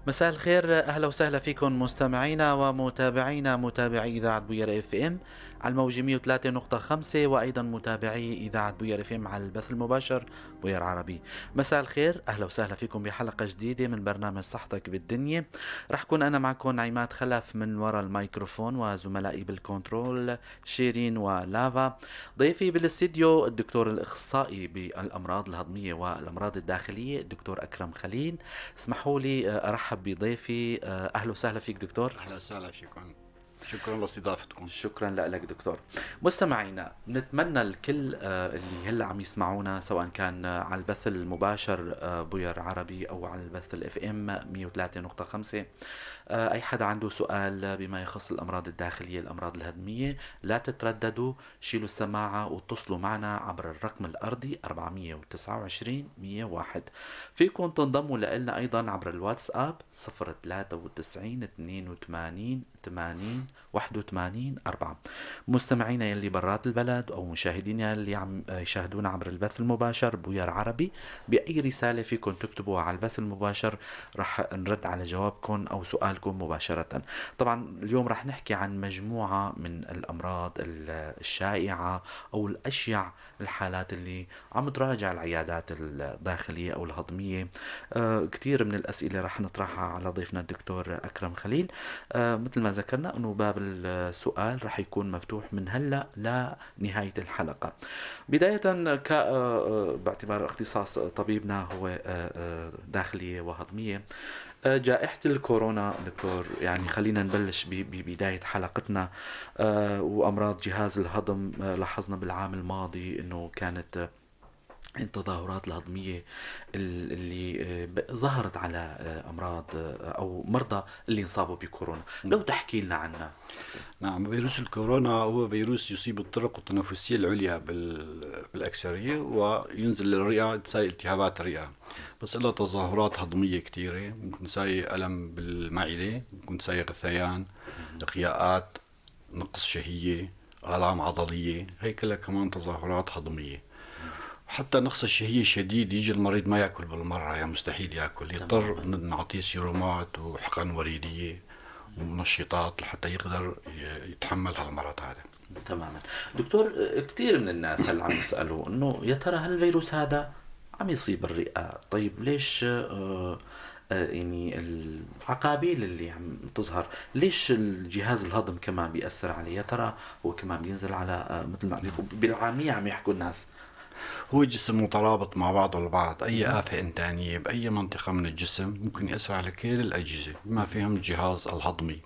مساء الخير، اهلا وسهلا فيكم مستمعينا ومتابعينا متابعي اذاعه بوير اف ام على الموجة 103.5، وايضا متابعي اذاعه بوير اف ام على البث المباشر بوير عربي. مساء الخير، اهلا وسهلا فيكم بحلقه جديده من برنامج صحتك بالدنيا. رح كون انا معكم عماد خلف من وراء الميكروفون، وزملائي بالكنترول شيرين ولافا. ضيفي بالاستديو الدكتور الاخصائي بالامراض الهضميه والامراض الداخليه الدكتور اكرم خليل. اسمحوا لي ارحب بضيفي. اهلا وسهلا فيك دكتور. أهلا وسهلا فيكم. شكرا لاستضافتكم. شكرا لك دكتور. مستمعينا، نتمنى الكل اللي هلا عم يسمعونا، سواء كان على البث المباشر بوير عربي او على البث الاف ام 103.5، اي حدا عنده سؤال بما يخص الامراض الداخليه الامراض الهضميه، لا تترددوا، شيلوا السماعه واتصلوا معنا عبر الرقم الارضي 429 101. فيكم تنضموا لنا ايضا عبر الواتساب 093 82 80 81 4. مستمعينا يلي برات البلد او مشاهدينا اللي عم يشاهدونا عبر البث المباشر بوير عربي، باي رساله فيكم تكتبوها على البث المباشر رح نرد على جوابكم او سؤالكم مباشره. طبعا اليوم رح نحكي عن مجموعه من الامراض الشائعه او الاشيع، الحالات اللي عم تراجع العيادات الداخليه او الهضميه. كثير من الاسئله رح نطرحها على ضيفنا الدكتور اكرم خليل. مثل ما ذكرنا انه باب السؤال رح يكون مفتوح من هلا لنهايه الحلقه. بدايه باعتبار اختصاص طبيبنا هو داخليه وهضميه، جائحة الكورونا دكتور، يعني خلينا نبلش ببداية حلقتنا. وأمراض جهاز الهضم، لاحظنا بالعام الماضي أنه كانت التظاهرات الهضمية اللي ظهرت على أمراض أو مرضى اللي انصابوا بكورونا. لو تحكي لنا عنها. نعم، فيروس الكورونا هو فيروس يصيب الطرق التنفسية العليا بالأكثرية، وينزل للرئة تساوي التهابات الرئة. بس له تظاهرات هضمية كثيرة، ممكن تساوي ألم بالمعدة، ممكن تساوي غثيان، إقياءات، نقص شهية، آلام عضلية. هي كلها كمان تظاهرات هضمية. حتى نقص الشهية شديد، يجي المريض ما يأكل بالمرة، يعني مستحيل يأكل، يضطر نعطيه سيرومات وحقن وريدية ومنشطات لحتى يقدر يتحمل هالمرض هذا. تماما دكتور. كثير من الناس هل عم يسألوا انه يا ترى هل الفيروس هذا عم يصيب الرئة؟ طيب ليش يعني العقابيل اللي عم تظهر، ليش الجهاز الهضم كمان بيأثر عليه؟ يا ترى هو كمان بينزل على مثل ما بالعامية عم يحكوا الناس، هو الجسم مترابط مع بعضه البعض. أي آفة إنتانية بأي منطقة من الجسم ممكن يأثر على كل الأجهزة بما فيهم الجهاز الهضمي.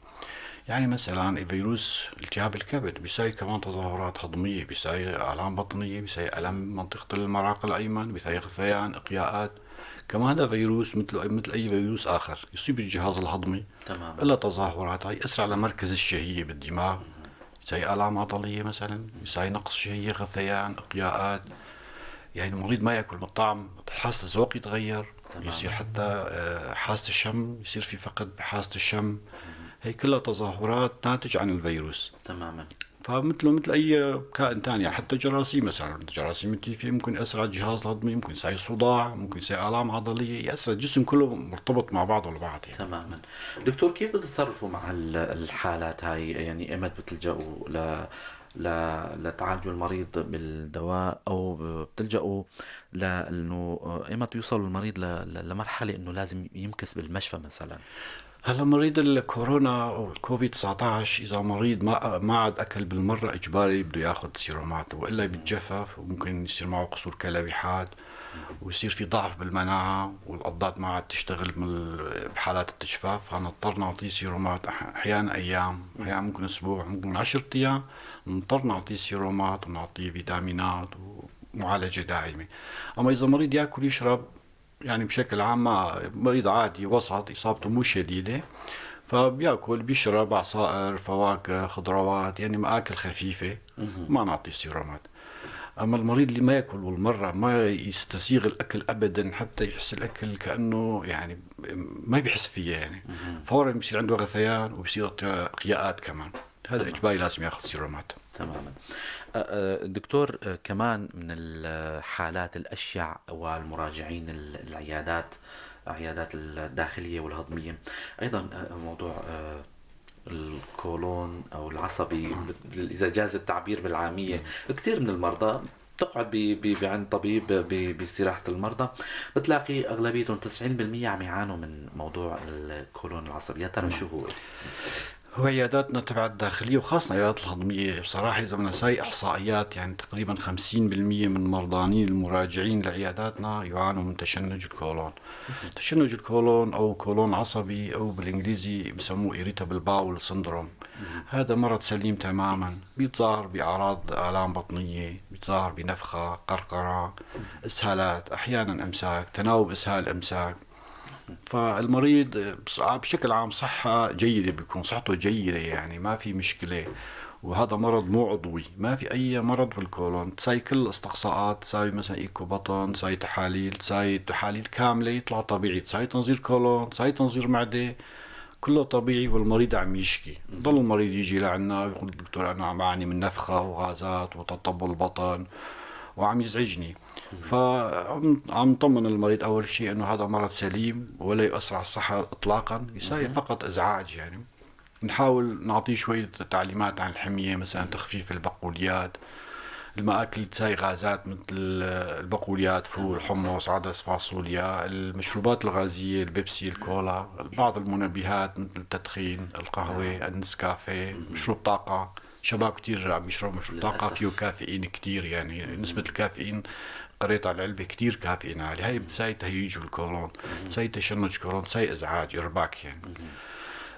يعني مثلا فيروس التهاب الكبد بيساوي كمان تظاهرات هضمية، بيساوي آلام بطنية، بيساوي ألم منطقة المراق الأيمن، بيساوي غثيان، إقياءات. كمان هذا فيروس مثل أي فيروس آخر يصيب الجهاز الهضمي. تماما. إلا تظاهرات هاي يأثر على مركز الشهية بالدماغ، يساوي آلام عضلية مثلا، يساوي نقص شهية، غثيان، إقياءات. يعني المريض ما يأكل بالطعم، حاسة الذوق يتغير، يصير حتى حاسة الشم، يصير في فقد بحاسة الشم. هي كلها تظاهرات ناتج عن الفيروس. تماما. مثل أي كائن تاني، حتى جراثيم مثلا، جراثيم التيفي ممكن يأثر على الجهاز الهضمي، ممكن يساوي صداع، ممكن يساوي آلام عضلية، يأثر الجسم كله مرتبط مع بعضه البعض يعني. تماما. دكتور، كيف بتتصرفوا مع الحالات هاي؟ يعني ايمت بتلجأوا لتعالجوا المريض بالدواء، او بتلجأوا لانه ايمت يوصل المريض لمرحلة انه لازم يمكث بالمشفى مثلا؟ هلا مريض الكورونا او الكوفيد 19 اذا مريض ما عاد اكل بالمره اجباري بده ياخذ سيرومات، والا بيتجفف وممكن يصير معه قصور كلوي حاد، ويصير في ضعف بالمناعه والأضداد ما عاد تشتغل بحالات التجفاف، فنضطر نعطيه سيرومات. احيانا ايام، احيانا ممكن اسبوع، ممكن من 10 ايام نضطر نعطيه سيرومات ونعطيه فيتامينات ومعالجه داعمه. اما اذا مريض ياكل يشرب يعني بشكل عام، ما مريض عادي وسط إصابته مو شديدة، فبياكل بيشرب عصائر، فواكه، خضروات، يعني مآكل خفيفة، ما نعطي سيرومات. أما المريض اللي ما يأكل بالمرة، ما يستسيغ الأكل أبدا، حتى يحس الأكل كأنه يعني ما بيحس فيه، يعني فورا بيصير عنده غثيان وبيصير إقياءات كمان، هذا إجباري لازم ياخذ سيرومات. تماما. دكتور، كمان من الحالات الأشيع والمراجعين العيادات عيادات الداخلية والهضمية. أيضا موضوع القولون أو العصبي، إذا جاز التعبير بالعامية، كثير من المرضى تقعد عند طبيب باستراحة المرضى بتلاقي أغلبيتهم 90% عم يعانوا من موضوع القولون العصبي. يا ترى شو هو؟ هو عياداتنا تبع الداخلية وخاصة العيادات الهضمية بصراحة إذا بدنا نساوي إحصائيات يعني تقريبا 50% من مرضانين المراجعين لعياداتنا يعانوا من تشنج الكولون. تشنج الكولون أو كولون عصبي أو بالإنجليزي بسموه irritable bowel syndrome. هذا مرض سليم تماما، بيتظاهر بأعراض آلام بطنية، بيتظاهر بنفخة، قرقرة، إسهالات، أحيانا إمساك، تناوب إسهال إمساك. فالمريض بشكل عام صحة جيدة، بيكون صحته جيدة يعني ما في مشكلة، وهذا مرض مو عضوي، ما في أي مرض بالكولون. تساوي كل الاستقصاءات، تساوي مثلا إيكو بطن، تساوي تحاليل كاملة يطلع طبيعي، تساوي تنظير كولون، تساوي تنظير معدة، كله طبيعي والمريض عم يشكي. ضل المريض يجي لعنا يقول الدكتور أنا عم بعاني من نفخة وغازات وتطبل البطن وعم يزعجني. فعم نطمن المريض أول شيء إنه هذا مرض سليم ولا يؤثر على الصحة إطلاقا، يساوي فقط إزعاج يعني. نحاول نعطيه شوية تعليمات عن الحمية، مثلا تخفيف البقوليات، المآكل تساوي غازات مثل البقوليات، فول، حمص، عدس، فاصوليا، المشروبات الغازية، البيبسي، الكولا، بعض المنبهات مثل التدخين، القهوة، النسكافيه، مشروب طاقة. شباب كتير عم يشربوا مشروب طاقة فيه كافيين كتير، يعني نسبة الكافيين قريت على العلبة كتير كافيين عالية، هاي بتساوي تهيج الكولون، بتساوي تشنج كولون، بتساوي إزعاج إرباك يعني.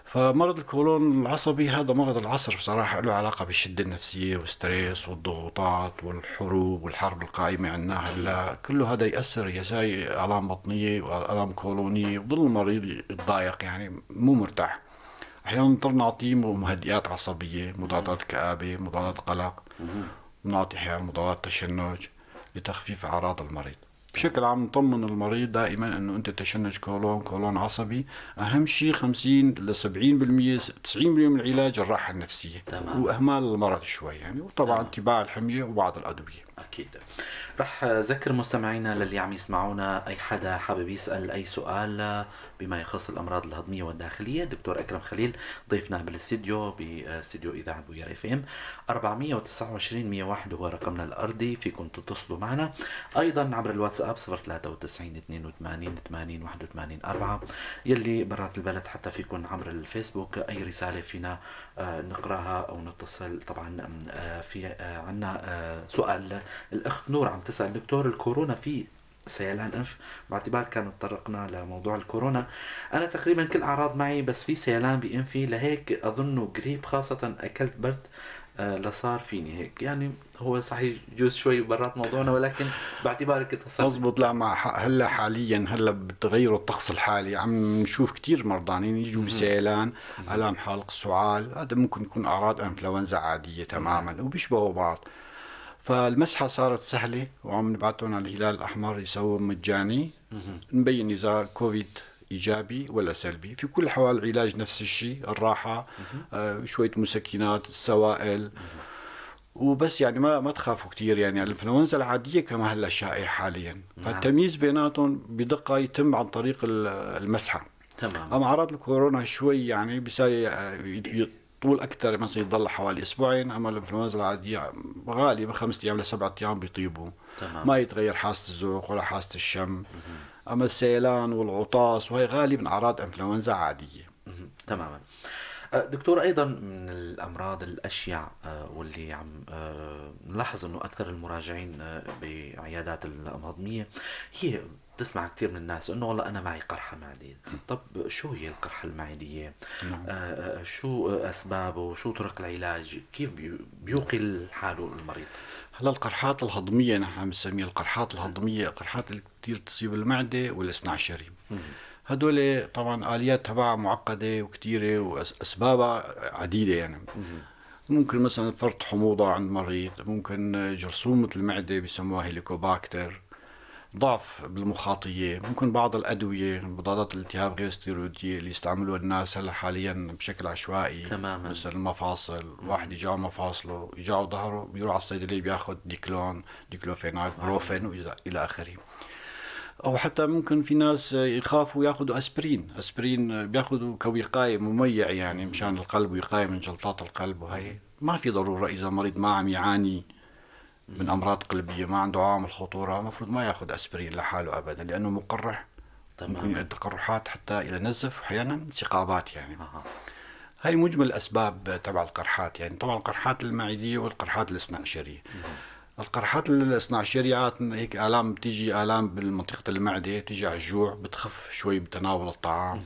فمرض القولون العصبي هذا مرض العصر بصراحة، له علاقة بالشدة النفسية والستريس والضغوطات والحروب والحرب القائمة عنا هلا، كله هذا يأثر، يساوي آلام بطنية وآلام قولونية، وظل المريض يتضايق يعني مو مرتاح. أحيانا نضطر نعطيه مهدئات عصبية، مضادات كآبة، مضادات قلق، بنعطي أحيانا مضادات تشنج لتخفيف أعراض المريض. بشكل عام نطمن المريض دائما انه انت تشنج كولون عصبي، اهم شيء 50 ل 70% 90% من العلاج الراحة النفسية. تمام. واهمال المرض شوي يعني، وطبعا تمام. اتباع الحمية وبعض الادوية. أكيد. رح ذكر مستمعينا للي عم يسمعونا، أي حدا حابب يسأل أي سؤال بما يخص الأمراض الهضمية والداخلية، دكتور أكرم خليل ضيفنا بالاستديو باستديو إذاعة بوير اف ام. 429 101 هو رقمنا الأرضي، فيكم تتصلوا معنا أيضا عبر الواتساب 093 82 80 81 4. يلي برات البلد حتى فيكم عبر الفيسبوك أي رسالة فينا نقراها أو نتصل. طبعا في عنا سؤال الأخت نور عم تسأل دكتور، الكورونا في سيلان أنف، باعتبار كان تطرقنا لموضوع الكورونا، أنا تقريبا كل أعراض معي بس في سيلان بأنفي، لهيك أظنه قريب، خاصة أكلت برد لصار فيني هيك. يعني هو صحيح جوز شوي برات موضوعنا، ولكن باعتبارك اتصلت. مزبوط. لا ما هلا حاليا هلا بتغير الطقس الحالي عم نشوف كتير مرضانين يجوا بسيلان، الام حلق، سعال، هذا ممكن يكون اعراض انفلونزا عاديه تماما وبيشبهوا بعض. فالمسحة صارت سهلة وعم نبعتهم على الهلال الأحمر يسووا مجاني، نبين إذا كوفيد إيجابي ولا سلبي. في كل الأحوال العلاج نفس الشيء، الراحة، شوية مسكنات، السوائل، وبس يعني ما تخافوا كتير. يعني الانفلونزا العادية كما هلا شائع حاليا، فالتمييز بيناتهم بدقة يتم عن طريق المسحة. تمام. أما أعراض الكورونا شوي يعني بيساوي طول أكثر، مثلا يضل حوالي أسبوعين، أما الإنفلونزا العادية غالبا 5 أيام ل7 أيام بيطيبوا. تمام. ما يتغير حاسة الذوق ولا حاسة الشم. أما السيلان والعطاس وهي غالبا أعراض إنفلونزا عادية. تماما. دكتور، أيضا من الأمراض الأشيع واللي عم نلاحظ أنه أكثر المراجعين بعيادات الهضمية هي بتسمع كثير من الناس انه والله انا معي قرحة معدية. طب شو هي القرحة المعدية؟ شو اسبابه؟ شو طرق العلاج؟ كيف بيوقي حاله المريض؟ هلا القرحات الهضمية نحن بنسميها القرحات الهضمية، قرحات اللي كتير تصيب المعدة والإثناء الشريب. هدول طبعا آليات تبعها معقدة وكتيرة وأسبابها عديدة يعني. ممكن مثلا فرط حموضة عند مريض، ممكن جرثومة المعدة بيسموها هيليكوباكتر، ضعف بالمخاطية، ممكن بعض الأدوية مضادات الالتهاب غير ستيرويدية اللي يستعملوها الناس هلا حاليا بشكل عشوائي. تماما. مثل المفاصل، واحد يجاه مفاصله، يجاه ظهره، بيروح على الصيدلية بياخد ديكلون، ديكلوفيناك، بروفين وإلى آخره. او حتى ممكن في ناس يخافوا ياخذوا اسبرين بياخذوا كوقايه مميع يعني مشان القلب وقايه من جلطات القلب، وهي ما في ضروره اذا مريض ما عم يعاني من امراض قلبيه ما عنده عامل خطوره المفروض ما ياخذ اسبرين لحاله ابدا لانه مقرح. ممكن تماما. يؤدي تقرحات حتى الى نزف واحيانا انسقابات يعني. أها. هاي مجمل الاسباب تبع القرحات يعني. طبعا القرحات المعديه والقرحات الاثنى-عشريه. القرحات الاثنى-عشرية عادة هيك آلام بتيجي آلام بالمنطقة المعدة، بتيجي على الجوع، بتخف شوي بتناول الطعام.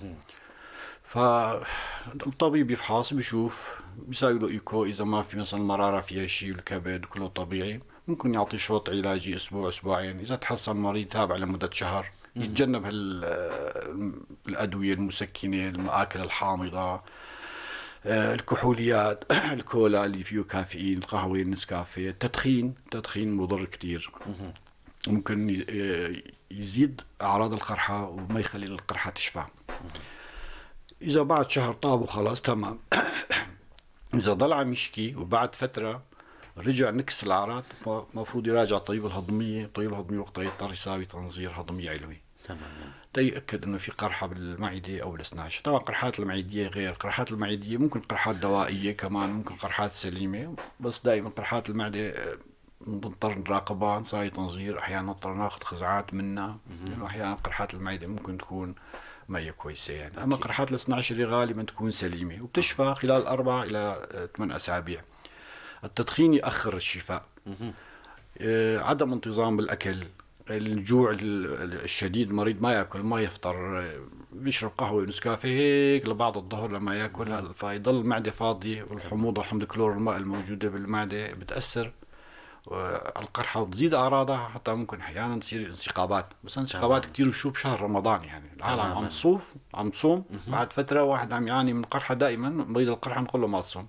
فالطبيب يفحص بيشوف بيساوي له ايكو، اذا ما في مثلا مرارة فيها شيء والكبد كله طبيعي ممكن يعطي شوط علاجي اسبوع اسبوعين. اذا تحسن المريض تابع لمدة شهر، يتجنب الادوية المسكنة، المآكل الحامضة، الكحوليات الكولا اللي فيه كافيين، القهوة، النسكافيه، التدخين مضر كتير. ممكن يزيد أعراض القرحة وما يخلي القرحة تشفى. إذا بعد شهر طاب وخلاص تمام. إذا ضل عم يشكي وبعد فترة رجع نكس الأعراض مفروض يراجع الطبيب الهضمية. الطبيب الهضمية وقتها يضطر يساوي تنظير هضمي علوي تماما. تيأكد انه في قرحة بالمعدة او الاثناش. طبعا قرحات المعدية غير قرحات المعدية، ممكن قرحات دوائية كمان، ممكن قرحات سليمة، بس دائما قرحات المعدة نضطر نراقبها، نساوي تنظير، احيانا نضطر ناخذ خزعات منها لانه احيانا قرحات المعدة ممكن تكون ما هي كويسة يعني. اما قرحات الاثناش غالبا تكون سليمة وبتشفى خلال 4 إلى 8 أسابيع. التدخين يأخر الشفاء. عدم انتظام بالأكل، الجوع الشديد، المريض ما ياكل ما يفطر، بيشرب قهوه ونسكافيه هيك لبعد الظهر لما ياكل، فيضل المعده فاضيه والحموضه حمض كلور الماء الموجوده بالمعده بتاثر القرحه وبتزيد اعراضها، حتى ممكن احيانا تصير انسقابات. بس انسقابات كتير شو بشهر رمضان يعني العالم عم تصوم بعد فتره واحد عم يعاني من قرحه. دائما مريض القرحه نقول له ما تصوم،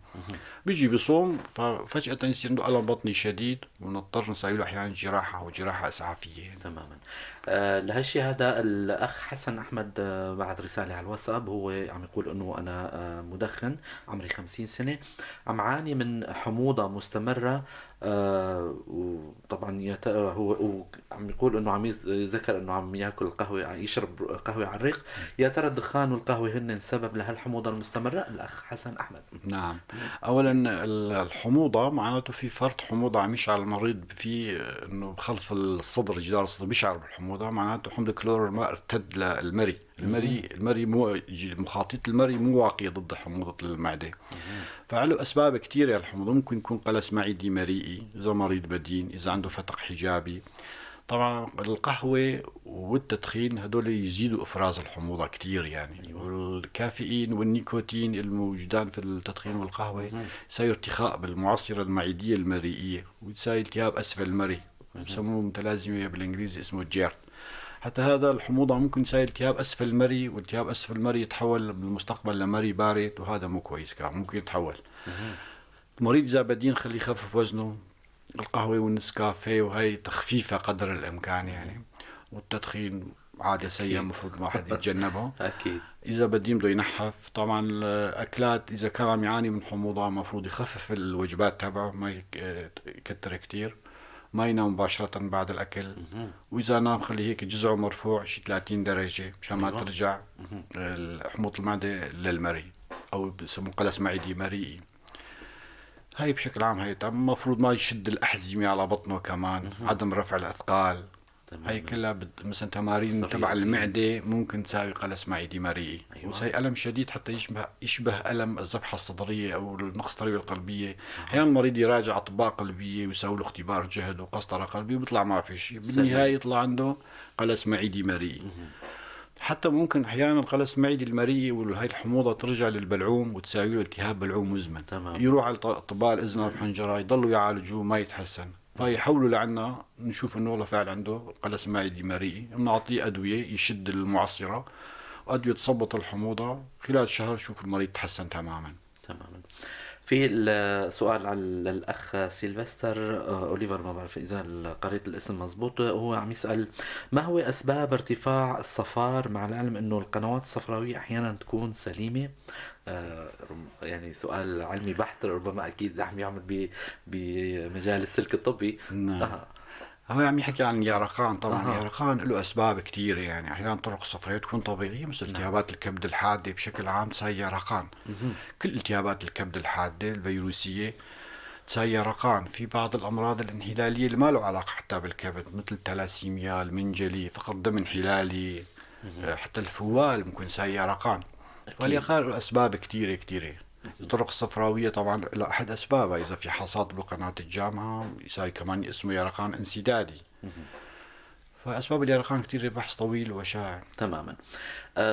بيجي بيصوم ففجاه يصير عنده الم بطني شديد ونضطر نسوي له احيانا جراحه وجراحه اسعافيه يعني. تماما. لهالشي هذا الأخ حسن أحمد بعد رسالة على الواتساب، هو عم يقول إنه أنا مدخن عمري 50 سنة، عم عاني من حموضة مستمرة. وطبعا هو عم يقول إنه عم يذكر إنه عم ياكل قهوة، يشرب قهوة على الريق. يا ترى الدخان والقهوة هن سبب لهالحموضة المستمرة؟ الأخ حسن أحمد. نعم. اولا الحموضه معناته في فرط حموضه عم يشعر المريض في انه بخلف الصدر، جدار الصدر بيشعر بالحموضه، معناته حمض كلور الماء ارتد للمري. المري مو مخاطيط المري مو واقيه ضد حموضه المعده. فله اسباب كثيره الحموضه، ممكن يكون قلس معدي مريئي اذا مريض بدين، اذا عنده فتق حجابي. طبعا القهوة والتدخين هدول يزيدوا إفراز الحموضة كتير يعني. والكافيين والنيكوتين الموجودان في التدخين والقهوة يساوي ارتخاء بالمعصرة المعدية المريئية ويساوي التهاب أسفل المري، بسموه متلازمة بالإنجليزي اسمه جيرت. حتى هذا الحموضة ممكن يساوي التهاب أسفل المري، والتهاب أسفل المري يتحول بالمستقبل لمري بارد، وهذا مو كويس كمان، ممكن يتحول. المريض إذا بدين خليه يخفف وزنه، القهوة والنسكافيه وهي تخفيفة قدر الإمكان يعني. والتدخين عادة سيئة المفروض الواحد يتجنبه. أكيد. إذا بدين بده ينحف. طبعا الأكلات إذا كان عم يعاني من حموضة المفروض يخفف الوجبات تبعه، ما يكتر كتير، ما ينام مباشرة بعد الأكل. وإذا نام خليه هيك جزعه مرفوع شي 30 درجة مشان ما ترجع حموضة المعدة للمري، أو بسموه قلس معدي مريئي. هاي بشكل عام هي المفروض ما يشد الأحزمة على بطنه كمان. عدم رفع الأثقال. هاي كلها مثلا تمارين تبع المعدة ممكن تساوي قلس معدي مريئي. وتساوي ألم شديد حتى يشبه ألم الذبحة الصدرية أو النقص الطريقة القلبية. أحيانا المريض يراجع أطباء قلبية ويسوي له اختبار جهد وقسطرة قلبية وبيطلع ما في شيء، بالنهاية يطلع عنده قلس معدي مريئي. حتى ممكن احيانا القلس المعدي المريء وهي الحموضه ترجع للبلعوم وتساوي له التهاب بلعوم مزمن. تمام. يروح على اطباء الاذن والحنجره يضلوا يعالجوه ما يتحسن، فيحولوا لعنا نشوف انه والله فعلا عنده قلس معدي مريء، بنعطيه ادويه يشد المعصره وادويه تظبط الحموضه، خلال شهر شوف المريض تحسن تماما. تماما. في السؤال على الأخ سيلفستر أوليفر، ما بعرف إذا قريت الاسم مزبوط، هو عم يسأل ما هو أسباب ارتفاع الصفار، مع العلم أنه القنوات الصفراوية أحيانا تكون سليمة. يعني سؤال علمي بحت، ربما أكيد عم يعمل بمجال السلك الطبي. نعم. هو عم يحكي عن يرقان. طبعا اها. يرقان له اسباب كثيره، يعني احيانا طرق صفريه تكون طبيعيه مثل نعم. التهابات الكبد الحاده بشكل عام تساوي يرقان. مهم. كل التهابات الكبد الحاده الفيروسيه تساوي يرقان. في بعض الامراض الانحلاليه اللي ما له علاقه حتى بالكبد مثل التلاسيميا، المنجلي، فقر دم انحلالي، مهم. حتى الفوال ممكن يساوي يرقان. اكيد. فاليرقان له اسباب كثيره كثيره. الطرق الصفراوية طبعا لا أحد أسبابها، إذا في حصاد بقناة الجامعة يساوي كمان اسمه يرقان انسدادي. مهم. فأسباب اليرقان كتير بحث طويل وشائع. تماما.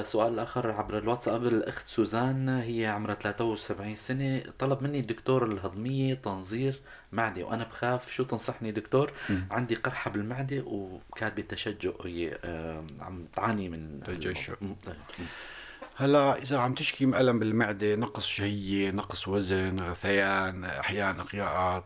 سؤال آخر عبر الواتساب، الأخت سوزان هي عمرها 73 سنة، طلب مني الدكتور الهضمية تنظير معدة وأنا بخاف، شو تنصحني دكتور؟ عندي قرحة بالمعدة وكاتبة تشجع، هي عم تعاني من تجشؤ. طيب. هلا إذا عم تشكي من ألم بالمعدة، نقص شهية، نقص وزن، غثيان، أحيانا إقياءات،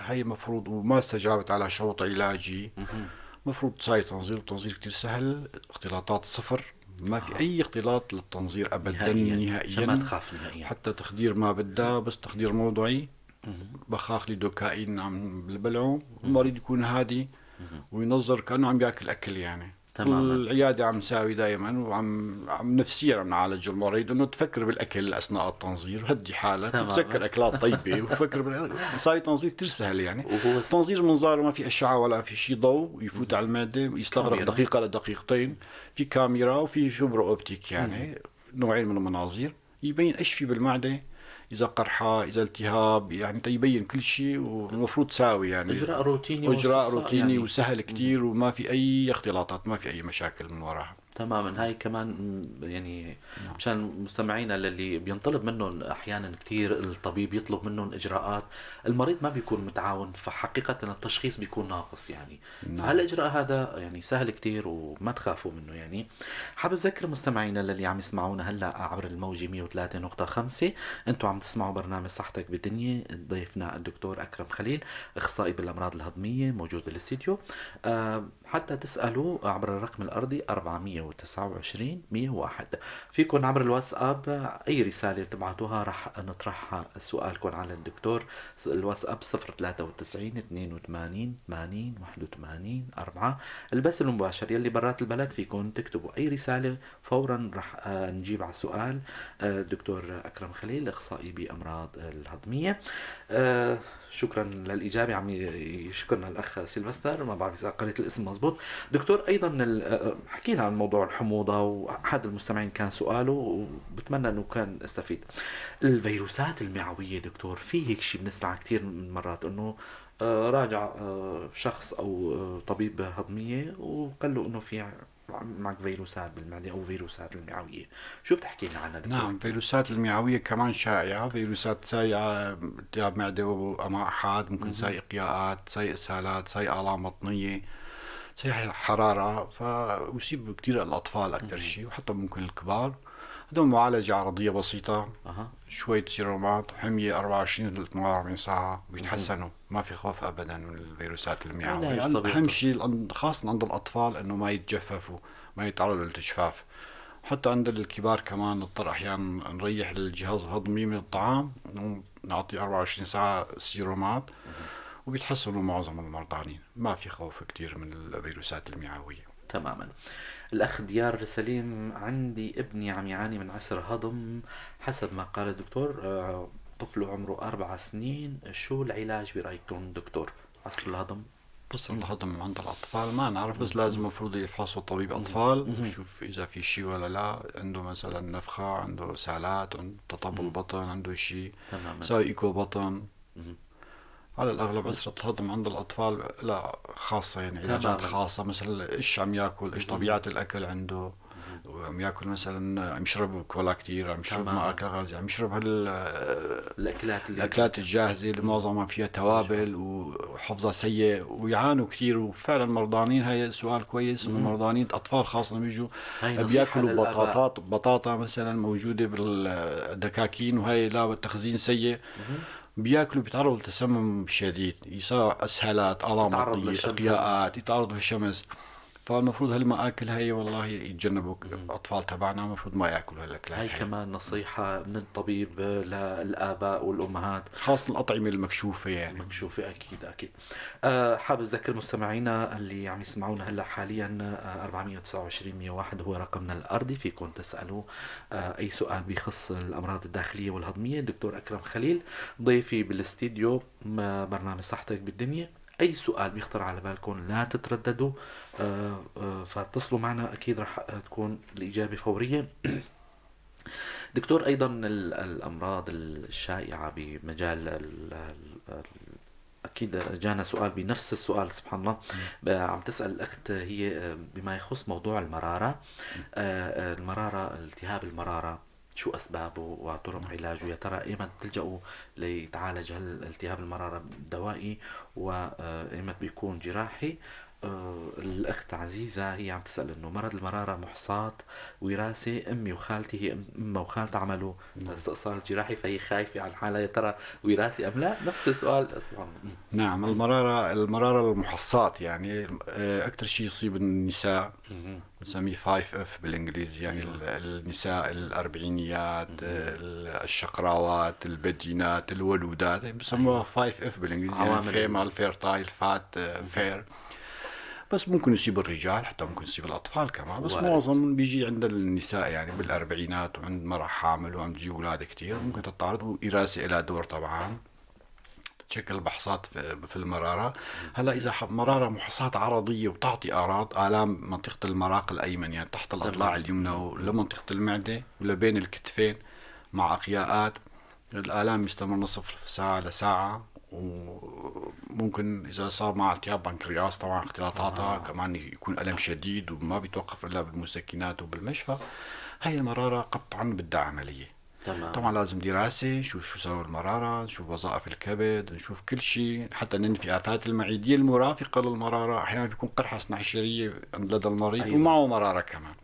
هي مفروض وما استجابت على شروط علاجي، مهم. مفروض تساوي تنظير. التنظير كتير سهل، اختلاطات صفر، ما في أها. أي اختلاط للتنظير أبدا نهائيا، عشان ما نهائيا. تخاف نهائيا. حتى تخدير ما بدها، بس تخدير موضعي، مهم. بخاخ لدوكاين عم بالبلعوم، مهم. المريض يكون هادي مهم. وينظر كأنه عم بياكل أكل يعني. تماما. العيادة عم نساوي دائما، عم نفسيا عم نعالج المريض انه تفكر بالاكل اثناء التنظير، هدي حالك تماما. وتذكر اكلات طيبه وفكر مساوي تنظير كثير سهل يعني. وهو تنظير منظار ما في اشعه ولا في شيء ضوء يفوت على المعده، يستغرق كاميرا. دقيقه لدقيقتين. في كاميرا وفي شبر اوبتيك، يعني نوعين من المناظير يبين ايش في بالمعده، اذا قرحه، اذا التهاب، يعني تيبين كل شيء. والمفروض تساوي يعني إجراء روتيني اجراء واستقصاء روتيني يعني. وسهل كتير، وما في اي اختلاطات، ما في اي مشاكل من وراها. تماما. هاي كمان يعني مشان مستمعينا اللي بينطلب منهم احيانا كثير الطبيب يطلب منهم اجراءات، المريض ما بيكون متعاون، فحقيقة التشخيص بيكون ناقص يعني. نعم. فهالاجراء هذا يعني سهل كثير وما تخافوا منه يعني. حابب اذكر مستمعينا اللي عم يسمعونا هلا عبر الموجة 103.5، انتم عم تسمعوا برنامج صحتك بالدنيا، ضيفنا الدكتور اكرم خليل، اخصائي بالامراض الهضمية، موجود بالاستديو. حتى تسألوا عبر الرقم الأرضي 429 101. فيكن عبر الواتساب أي رسالة تبعتوها رح نطرح سؤالكم على الدكتور. الواتساب 093 82 80 81 4. البث المباشر يلي برات البلد فيكن تكتبوا أي رسالة فورا رح نجيب على السؤال الدكتور أكرم خليل، أخصائي بأمراض الهضمية. شكرا للإجابة. عم يشكرنا الأخ سيلفستر، ما بعرف إذا قريت الاسم مزبوط. دكتور أيضا حكينا عن موضوع الحموضة، وأحد المستمعين كان سؤاله وبتمنى أنه كان استفيد. الفيروسات المعوية دكتور، في هيك شيء بنسمع كثير من مرات أنه راجع شخص أو طبيب هضمية وقال له أنه في معك فيروسات بالمعدة أو فيروسات المعوية، شو بتحكي لنا عنها دكتور؟ نعم، فيروسات المعوية كمان شائعة. فيروسات سايعة، التهاب معدة وأمعاء حاد، ممكن ساي إقياءات، ساي إسهالات، ساي آلام بطنية، ساي حرارة. ويصيب كتير الأطفال أكثر شيء، وحتى ممكن الكبار. هذول معالجة عرضية بسيطة، أها. شوية سيرومات، حمية 24 ل 48 ساعة بيتحسنوا. ما في خوف أبدا من الفيروسات المعوية. علاج طبيعي. أهم شيء خاصة عند الأطفال إنه ما يتجففوا، ما يتعرضوا للتجفاف. حتى عند الكبار كمان نضطر أحيانا نريح الجهاز الهضمي من الطعام، نعطي 24 ساعة سيرومات، وبيتحسنوا معظم المرضانين. ما في خوف كتير من الفيروسات المعوية. تماما. الأخ ديار سليم، عندي ابني عم يعاني من عسر هضم حسب ما قال الدكتور، طفله عمره 4 سنين، شو العلاج برأيكم دكتور؟ عسر الهضم. بس الهضم عند الأطفال ما نعرف، بس لازم مفروض يفحصوا طبيب أطفال يشوف إذا في شيء ولا لا. عنده مثلا نفخة، عنده سالات، عنده تطبل بطن، عنده شيء، تماما. سوي إيكو بطن. مهم. على الأغلب عسرة الهضم عند الأطفال لا خاصة، يعني علاجات تماما. خاصة، مثلا إيش عم ياكل، إيش طبيعة الأكل عنده. عم ياكل مثلا، عم يشرب كولا كتير، عم يشرب تماما. ماء غازي، عم يشرب الأكلات اللي الأكلات الجاهزة اللي معظمها فيها توابل وحفظها سيء، ويعانوا كثير. وفعلا مرضانين. هاي سؤال كويس إنه مرضانين أطفال خاصة بيجوا هاي نصيحة بياكلوا للآباء. بطاطا مثلا موجودة بالدكاكين، وهي لا تخزين سيء، بياكلوا بيتعرضوا لتسمم شديد، يصير اسهالات، آلام تتعرض بطنية، للشمس. إقياءات، يتعرضوا للشمس. فالمفروض هالمآكل هي والله يتجنبوا الأطفال تبعنا، المفروض ما يأكلوا هالأكلات هاي كمان نصيحة من الطبيب للآباء والأمهات. خاصة الأطعمة المكشوفة يعني. مكشوفة أكيد أكيد. حابب أذكر مستمعينا اللي عم يسمعونا هلا حاليا 429 101 هو رقمنا الأرضي، فيكم تسألوا أي سؤال بيخص الأمراض الداخلية والهضمية. الدكتور أكرم خليل ضيفي بالاستديو برنامج صحتك بالدنيا. أي سؤال بيخطر على بالكم لا تترددوا، فاتصلوا معنا أكيد رح تكون الإجابة فورية. دكتور، أيضا الأمراض الشائعة بمجال أكيد جانا سؤال بنفس السؤال سبحان الله. عم تسأل الأخت هي بما يخص موضوع المرارة. المرارة، التهاب المرارة، شو أسبابه وطرق علاجه؟ يا ترى إيمت تلجأوا ليتعالج التهاب المرارة دوائي وإيمت بيكون جراحي؟ الأخت عزيزة هي عم تسأل إنه مرض المرارة محصاة وراثي، أمي وخالتي، هي أمها وخالتها عملوا استئصال جراحي، فهي خايفة على الحالة، يا ترى وراثي أم لا؟ نفس السؤال سبحان الله. نعم، المرارة المحصات يعني أكثر شيء يصيب النساء، بنسميه 5F بالإنجليزي، يعني النساء الأربعينيات، الشقراوات، البدينات، الولودات، بسموها 5F بالإنجليزي، يعني فيمال، فيرتايل، فات، فير. بس ممكن يصيب الرجال، حتى ممكن يصيب الأطفال كمان، بس معظم بيجي عند النساء يعني بالأربعينات، وعند مرة حامل وعم تجي أولاد كتير ممكن تتعرض، وإراسة إلى دور طبعا تشكل بحصات في المرارة. هلا إذا مرارة محصات عرضية وتعطي أعراض آلام منطقة المراق الأيمن، يعني تحت الأضلاع اليمنى ولمنطقة المعدة ولا بين الكتفين مع أقياءات، الآلام يستمر نصف ساعة لساعة. وممكن إذا صار مع التهاب بنكرياس طبعا اختلاطاتها كمان يكون ألم شديد وما بيتوقف إلا بالمسكنات وبالمشفى. هاي المرارة قطعا بدها عملية. طبعا لازم دراسة، نشوف شو سبب المرارة، نشوف وظائف الكبد، نشوف كل شيء حتى ننفي آفات المعدية المرافقة للمرارة. أحيانا بيكون قرحة صناعشرية لدى المريض ومعه مرارة كمان.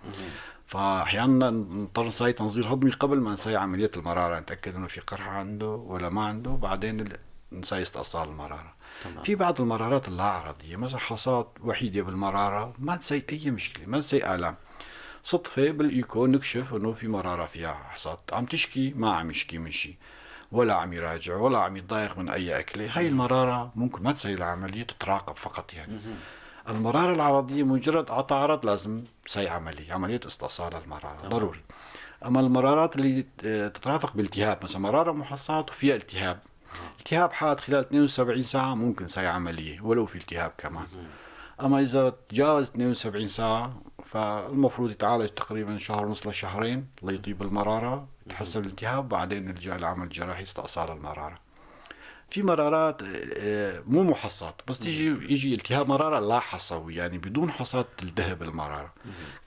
فأحيانا نضطر نسوي تنظير هضمي قبل ما نسوي عملية المرارة، نتأكد إنه في قرحة عنده ولا ما عنده، بعدين نسوي استئصال المرارة. في بعض المرارات اللا عرضية، مثلا حصات وحيدة بالمرارة ما تسوي أي مشكلة، ما تسوي آلام. صدفة بالإيكو نكشف إنه في مرارة فيها حصاد، عم تشكي ما عم يشكي من شيء ولا عم يراجع ولا عم يتضايق من أي أكلة. هاي المرارة ممكن ما تسوي العملية، تتراقب فقط يعني. المرارة العرضية مجرد عطى عرض لازم تسوي عملية استئصال المرارة ضروري. أما المرارات اللي تترافق بالتهاب، مثلا مرارة محصات وفيها التهاب حاد خلال 72 ساعة ممكن تسوي عملية ولو في التهاب كمان. أما إذا تجاوز 72 ساعة فالمفروض يتعالج تقريبا شهر ونص لشهرين ليطيب المرارة، يتحسن الالتهاب، بعدين نلجأ لعمل جراحي استئصال المرارة. في مرارات مو محصات، بس يجي التهاب مرارة لا حصوي، يعني بدون حصات تلتهب المرارة.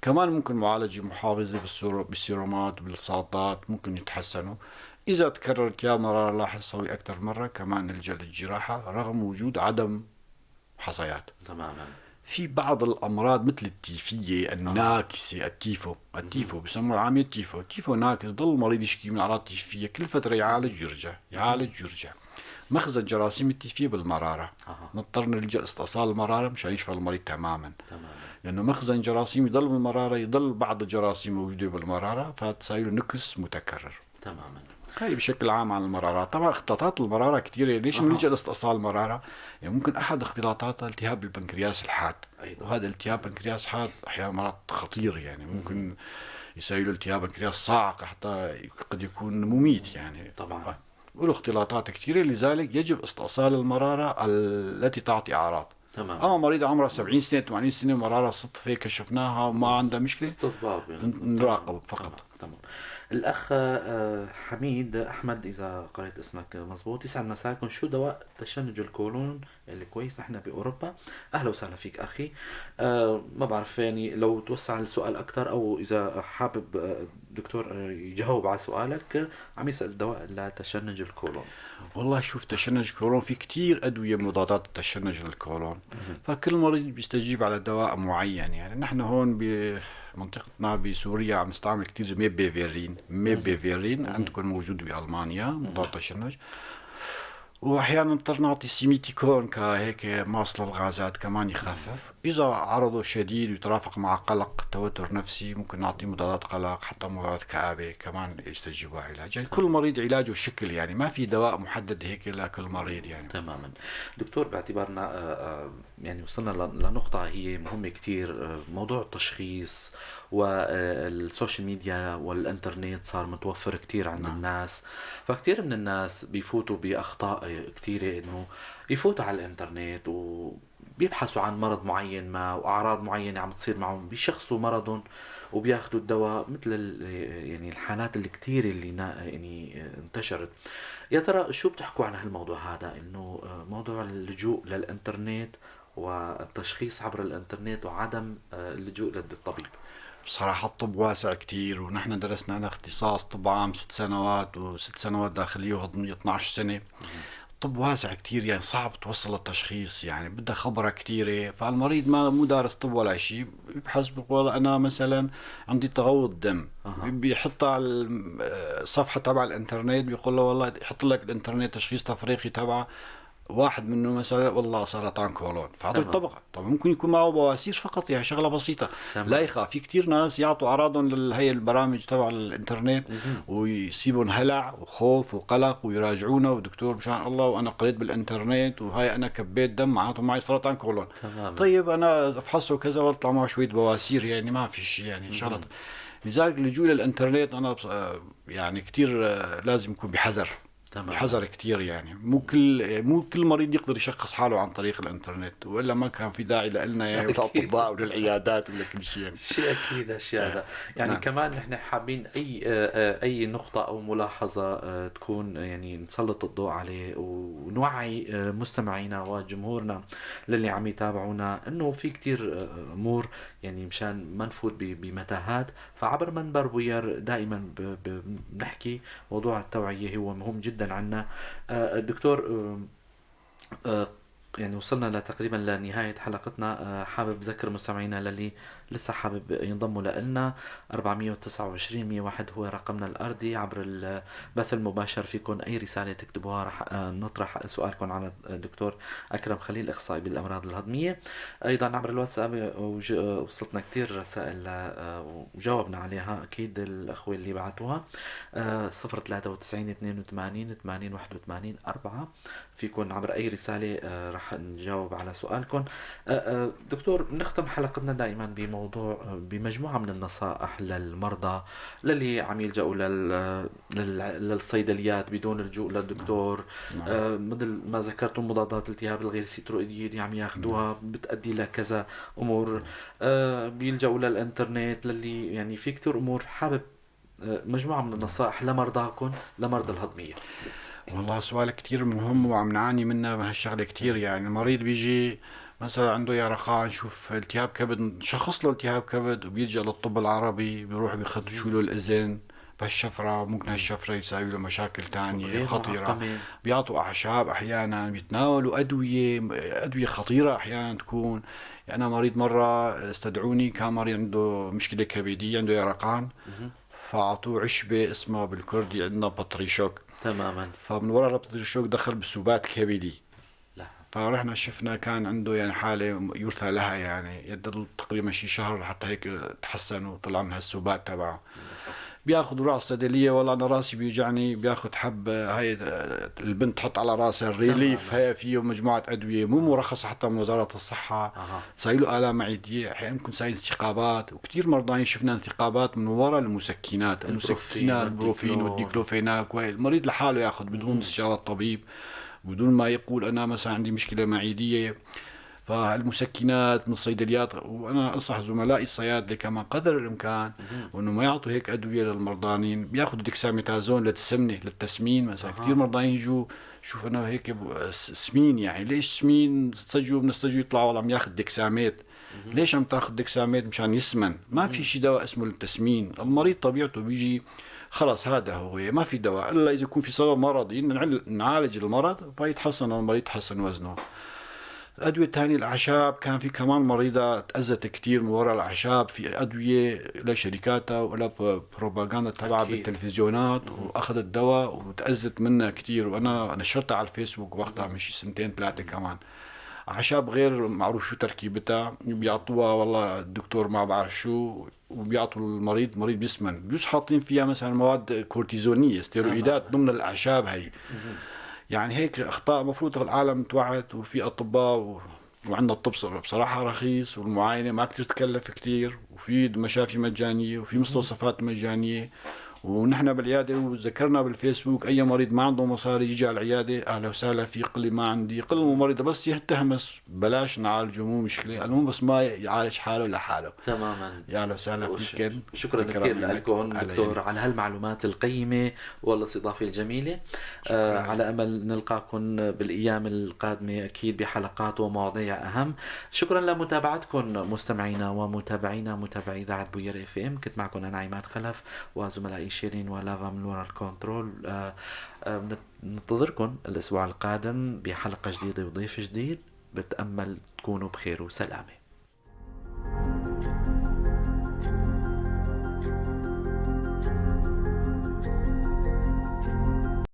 كمان ممكن معالجة محافظة بالسيرومات بالصادات ممكن يتحسنوا. إذا تكرر التهاب مرارة لا حصوي أكثر مرة كمان نلجأ للجراحة رغم وجود عدم حصيات. تماما. في بعض الأمراض مثل التيفية الناكسة، التيفو بسموه العامية التيفو ناكس، ضل المريض يشكي من أعراض تيفية، كل فترة يعالج يرجع. مخزن جراثيم التيفية بالمرارة، نضطر نلجأ لاستئصال المرارة مشان يشفى المريض تماما. لأنه مخزن جراثيم يضل بالمرارة، يضل بعض الجراثيم موجودة بالمرارة، فتساوي نكس متكرر. تماما. هاي بشكل عام عن المرارات. طبعا اختلاطات المرارة كثيرة، ليش بنلجأ لاستئصال المرارة؟ يعني ممكن أحد اختلاطاتها التهاب البنكرياس الحاد، وهذا التهاب بنكرياس حاد أحيانا مرض خطير، يعني ممكن يسوي له التهاب بنكرياس صاعقة حتى قد يكون مميت يعني. طبعا وله اختلاطات كثيرة، لذلك يجب استئصال المرارة التي تعطي أعراض. تمام. أما مريض عمره 70 سنة 80 سنة مرارة صدفة كشفناها وما عندها مشكلة، نراقب فقط. تمام. الأخ حميد أحمد إذا قرأت اسمك مزبوط، يسعد مساكم، شو دواء تشنج الكولون اللي كويس نحن بأوروبا؟ أهلا وسهلا فيك أخي. ما بعرف يعني لو توسع السؤال أكتر، أو إذا حابب دكتور يجاوب على سؤالك. عم يسأل دواء لتشنج الكولون. والله شوف، تشنج الكولون في كتير أدوية مضادات تشنج الكولون، فكل مريض بيستجيب على دواء معين. يعني نحن هون منطقتنا بسوريا عم نستعمل كتير ميبيفيرين. عندكم موجود بألمانيا مضاد تشنج، واحيانا نضطر نعطي سيميتيكون كهيك ماصل الغازات كمان يخفف. اذا عرضه شديد ويترافق مع قلق توتر نفسي ممكن نعطي مضادات قلق، حتى مضادات كآبة كمان يستجيبوا علاج. يعني كل مريض علاجه شكل، يعني ما في دواء محدد هيك لكل مريض يعني. تماما. دكتور، باعتبارنا يعني وصلنا لنقطة هي مهمة كتير، موضوع التشخيص والسوشيال ميديا والإنترنت صار متوفر كتير عند الناس، فكتير من الناس بيفوتوا بأخطاء كتيرة، إنه يفوتوا على الإنترنت وبيبحثوا عن مرض معين ما وأعراض معينة عم تصير معهم، بيشخصوا مرضهم وبياخدوا الدواء، مثل يعني الحالات اللي كتير اللي يعني انتشرت. يا ترى شو بتحكوا عن هالموضوع هذا، انه موضوع اللجوء للانترنت والتشخيص عبر الانترنت وعدم اللجوء للطبيب؟ بصراحة الطب واسع كتير، ونحن درسنا أنا اختصاص طب عام 6 سنوات و6 سنوات داخلية وهضمية 12 سنة. الطب واسع كتير، يعني صعب توصل التشخيص، يعني بدها خبرة كتيرة. فالمريض ما مو دارس طب ولا شيء بيبحث بيقول أنا مثلا عندي تغوط دم، بيحطها على الصفحة تبع الانترنت، بيقول له والله يحط لك الانترنت تشخيص تفريقي تبع واحد منه مثلا والله سرطان كولون، فاعطيه تمام. الطبقة. طبعا ممكن يكون معه بواسير فقط، يعني شغلة بسيطة. تمام. لا يخاف، في كتير ناس يعطوا أعراضهم لهي البرامج تبع الانترنت ويسيبون هلع وخوف وقلق ويراجعونا ودكتور مشان الله وأنا قريت بالانترنت وهاي أنا كبيت دم معناته معي سرطان كولون. تماما. طيب أنا أفحصه كذا وطلع معه شوية بواسير، يعني ما في شيء يعني شغلة. لذلك اللجوء للانترنت أنا يعني كتير لازم يكون بحذر. تمام. بحذر كتير، يعني مو كل مريض يقدر يشخص حاله عن طريق الانترنت، والا ما كان في داعي لنا يعني وللاطباء وللعيادات ولا كل شيء يعني. شيء اكيد هالشيء هذا. يعني نعم. كمان نحن حابين اي نقطة او ملاحظة تكون يعني نسلط الضوء عليه ونوعي مستمعينا وجمهورنا للي عم يتابعونا انه في كتير امور، يعني مشان ما نفوت بمتاهات. فعبر منبر بوير دائما بنحكي موضوع التوعية هو مهم جدا عنا. الدكتور، يعني وصلنا تقريبا لنهاية حلقتنا. حابب ذكر مستمعينا للي لسه حابب ينضموا لنا، 429 101 هو رقمنا الأرضي. عبر البث المباشر فيكم أي رسالة تكتبوها رح نطرح سؤالكم على الدكتور أكرم خليل، أخصائي بالأمراض الهضمية. أيضا عبر الواتساب وصلتنا كتير رسائل وجاوبنا عليها أكيد الأخوة اللي بعتوها. 093 82 80 81 4 فيكن عبر أي رسالة رح نجاوب على سؤالكم. دكتور، نختم حلقتنا دائما بمجموعة من النصائح للمرضى للي عم يلجأوا للصيدليات بدون اللجوء للدكتور. مثل ما ذكرتم مضادات الالتهاب الغير ستيرويدية اللي عم ياخدوها بتؤدي لكذا أمور. بيلجأوا للإنترنت للي يعني في كتير أمور. حابب مجموعة من النصائح لمرضاكم، لمرضى الهضمية. والله سؤال كتير مهم وعم نعاني منه بهالشغلة كتير. يعني المريض بيجي مثلا عنده يرقان، شوف التهاب كبد، نشخص له التهاب كبد وبيلجأ للطب العربي، بيروح بيخدشوا له الأذن بهالشفرة، ممكن هالشفرة يساوي له مشاكل تانية خطيرة. بيعطوا أعشاب أحيانا، بيتناولوا أدوية خطيرة أحيانا تكون. يعني أنا مريض مرة استدعوني، كان مريض عنده مشكلة كبدية، عنده يرقان، فأعطوه عشبة اسمها بالكردي عندنا بطريشوك. تماما. فمن وراء البطريشوك دخل بسبات كبدي. فرحنا شفنا كان عنده يعني حالة يرثى لها، يعني يدل تقريبا شي شهر حتى هيك تحسن وطلع من هالسبات تبعه. بياخذ راس صيدلية، والله أنا راسي بيوجعني، بياخذ حب هاي البنت تحط على راسها الريليف، هي فيه مجموعة أدوية مو مرخصة حتى من وزارة الصحة. تساوي له آلام معدية، أحيانا ممكن تساوي انسحابات، وكتير مرضى شفنا انسحابات من وراء المسكنات، البروفين والديكلوفيناك، المريض لحاله ياخذ بدون استشارة طبيب، بدون ما يقول أنا مثلا عندي مشكلة معدية. فالمسكنات من الصيدليات، وأنا أنصح زملائي الصيادلة كمان قدر الإمكان وإنه ما يعطوا هيك أدوية للمرضانين. بياخذوا ديكساميتازون للسمنة للتسمين مثلا. كتير مرضانين يجوا شوف أنا هيك سمين، يعني ليش سمين؟ بنستجوا يطلعوا والله عم ياخذ ديكساميت. ليش عم تاخذ ديكساميت؟ مشان يسمن. ما في شي دواء اسمه للتسمين. المريض طبيعته بيجي خلاص هذا هو، ما في دواء إلا إذا يكون في سبب مرضي نعالج المرض فيتحسن المريض، يتحسن وزنه. الأدوية الثانية الأعشاب، كان في كمان مريضة تأذت كتير من وراء الأعشاب، في أدوية لشركاتها ولا بروباغندا تبعها أكيد. بالتلفزيونات، وأخذت دواء وتأذت منها كتير، وأنا نشرتها على الفيسبوك وقتها من شي سنتين ثلاثة كمان. أعشاب غير معروف شو تركيبتها، بيعطوها والله الدكتور ما بعرف شو، وبيعطوا المريض بيسمن، بيوس حاطين فيها مثلا مواد كورتيزونية، ستيرويدات ضمن الأعشاب هي. يعني هيك أخطاء مفروض العالم توعت، وفي أطباء وعندنا الطب بصراحة رخيص، والمعاينة ما كتير تكلف كتير، وفي مشافي مجانية، وفي مستوصفات مجانية. ونحن بالعيادة وذكرنا بالفيسبوك أي مريض ما عنده مصاري يجي على العيادة، أهلا وسهلا في، قل ما عندي، قل الممرضة بس يهتهمس بلاش نعالجه مو مشكلة، المهم بس ما يعالج حاله لحاله. تماما. يا أهلا وسهلا فيكن. شكرا كثير لكم دكتور على هالمعلومات القيمة والاستضافة الجميلة. على أمل نلقاكم بالأيام القادمة أكيد بحلقات ومواضيع أهم. شكرا لمتابعتكم مستمعينا ومتابعينا متابعي إذاعة بوير اف ام. كنت معكم أنا عماد خلف وزملائي شيرين ولافا من وراء الكنترول. ننتظركم الأسبوع القادم بحلقة جديدة وضيف جديد. بتأمل تكونوا بخير وسلامة.